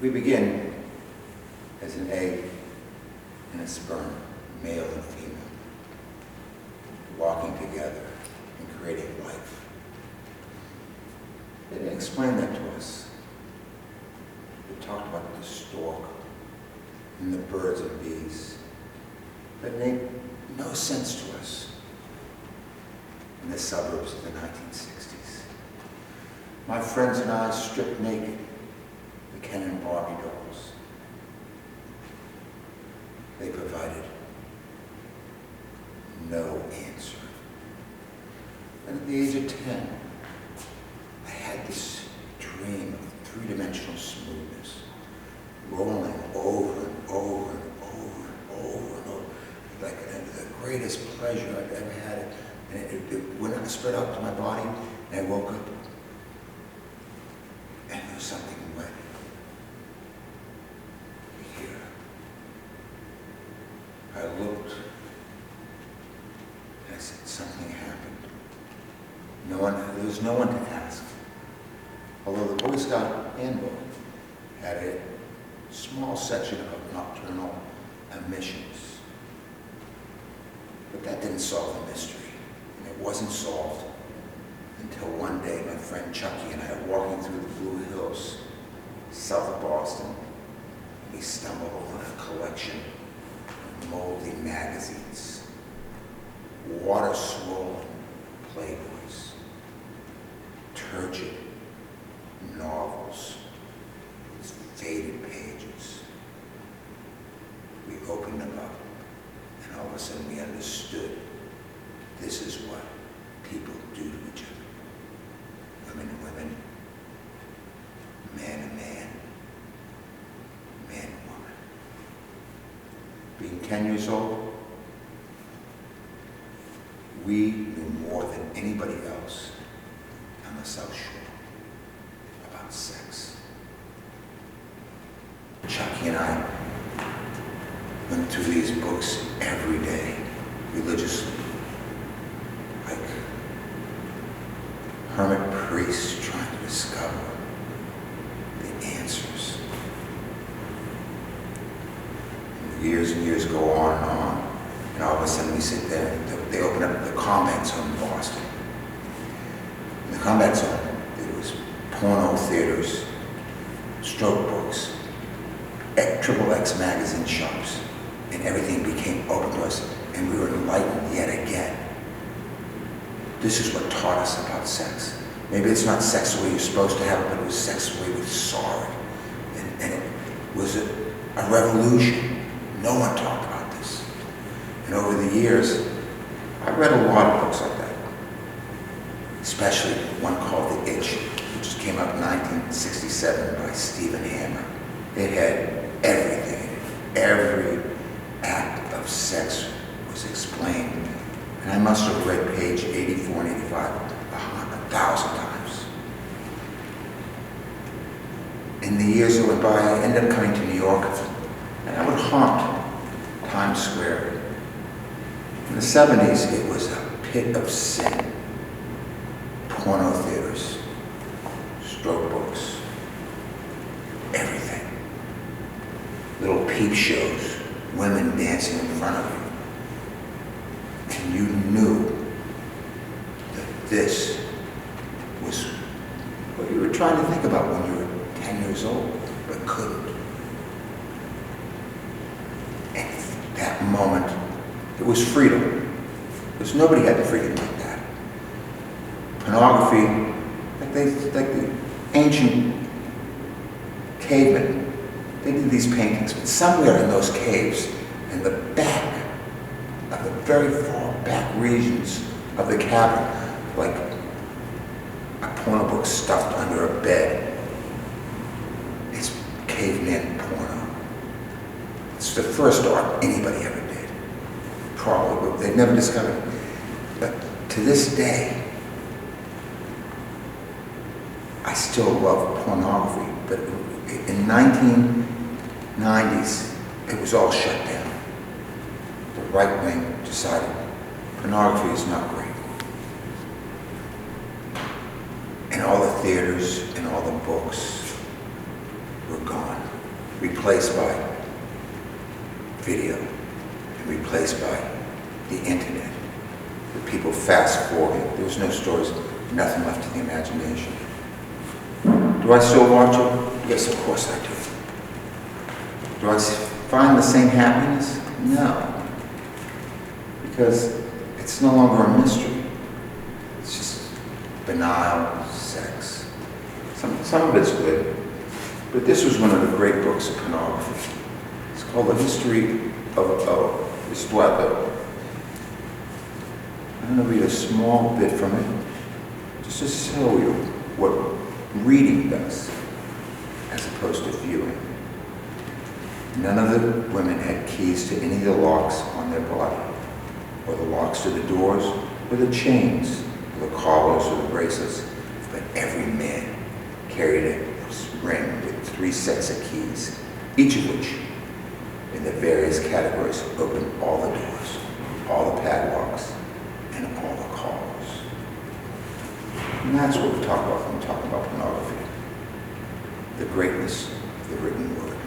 We begin as an egg and a sperm, male and female, walking together and creating life. They didn't explain that to us. They talked about the stork and the birds and bees, but it made no sense to us in the suburbs of the 1960s. My friends and I stripped naked the Ken and Barbie dolls. They provided no answer. And at the age of 10, I had this dream of three-dimensional smoothness, rolling over and over and over and over and over, like the greatest pleasure I've ever had. And it went up, spread out to my body, and I woke up, and there was something wet here. I looked, and I said, something happened. There was no one to ask. Although the Boy Scout handbook had a small section of nocturnal emissions. But that didn't solve the mystery. And it wasn't solved until one day my friend Chucky and I were walking through the Blue Hills, south of Boston. We stumbled on a collection of moldy magazines, water-swollen Playboys, turgid novels with faded pages. We opened them up, and all of a sudden we understood this is what people do to each other. Women and women, man and man, man and woman. Being 10 years old, we knew more than anybody else on the South Shore about sex. Chucky and I went through these books every day, religiously, like hermit priests trying to discover the answers. And years and years go on, and all of a sudden we sit there, and they open up the Combat Zone in Boston. In the Combat Zone, there was porno theaters, stroke books, XXX magazine shops, and everything became open to us, and we were enlightened yet again. This is what taught us about sex. Maybe it's not sex the way you're supposed to have it, but it was sex the way we saw it. And it was a revolution. No one talked about this. And over the years, I read a lot of books like that, especially one called The Itch, which came out in 1967 by Stephen Hammer. It had everything. Every act of sex was explained. And I must have read page 84 and 85 1,000 times. In the years that went by, I ended up coming to New York, and I would haunt Times Square. In the 70s, it was a pit of sin. Porno theaters, stroke books, everything. Little peep shows, women dancing in front of you. And you knew that this was what you were trying to think about when you were 10 years old, but couldn't. And at that moment, it was freedom. Because nobody had the freedom like that. Pornography, like the ancient cavemen, they did these paintings, but somewhere in those caves, in the back, of the very far back regions of the cavern, like a porno book stuffed under a bed, it's caveman porno. It's the first art anybody ever did. Probably, but they've never discovered it. But to this day, I still love pornography, but in 1990s, it was all shut down. The right wing decided pornography is not great. And all the theaters and all the books were gone. replaced by video, and replaced by the internet. The people fast forwarding. There was no stories, nothing left to the imagination. Do I still watch it? Yes, of course I do. Do I find the same happiness? No. Because it's no longer a mystery. It's just banal sex. Some of it's good, but this was one of the great books of pornography. It's called The History of Histoire d'Eau. I'm going to read a small bit from it, just to show you what reading does, as opposed to viewing. None of the women had keys to any of the locks on their body, or the locks to the doors, or the chains, or the collars, or the bracelets, but every man carried a ring with 3 sets of keys, each of which, in the various categories, opened all the doors, all the padlocks, and all the collars. And that's what we talk about when we talk about pornography. The greatness of the written word.